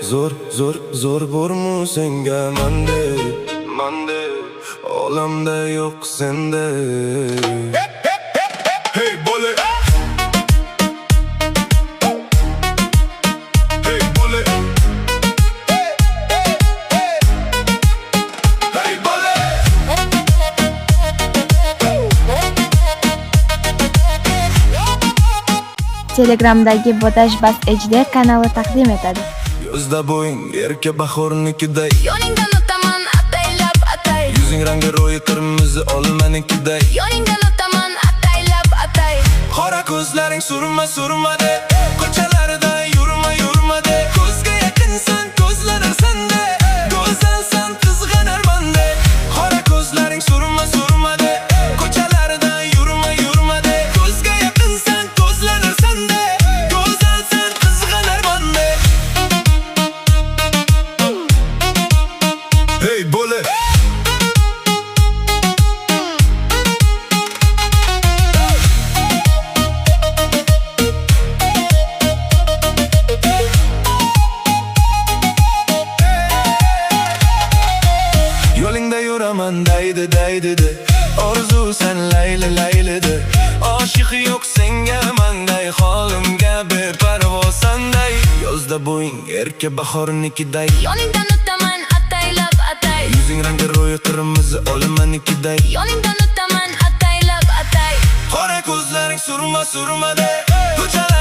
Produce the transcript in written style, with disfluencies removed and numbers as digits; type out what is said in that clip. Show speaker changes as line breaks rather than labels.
Zo'r bormu senga mande olamda yo'q sende. Hey bole, hey bole, hey bole.
Telegramdagi Botaj Bas HD kanali taqdim etadi.
Yozda bo'ying erka bahornikiday,
Yoningdan o'taman ataylab atay.
yuzing rangi ro'yi qirmizi olmanikiday.
Yoningdan o'taman ataylab atay.
Qora ko'zlaring surma de, ko'chalarda yurma de. Ko'zga yaqinsan, ko'zlarim sende, go'zalsan, qizg'anarman de. Qora ko'zlaring surma de, ko'chalarda yurma de. Ko'zga yaqinsan, ko'zlarim sende, go'zalsan, qizg'anarman de. Hey bole, yo'lingda yuraman daydi de. Orzu sen layli de. Oshiq yo'q senga manday, holimga beparvo sanday. Yozda bo'ying erka bahornikiday,
Yoningdan o'taman ataylab atay.
yuzing rangi ro'yi qirmizi olmanikiday.
Yoningdan o'taman ataylab atay.
Qora ko'zlaring surma de, ko'chalar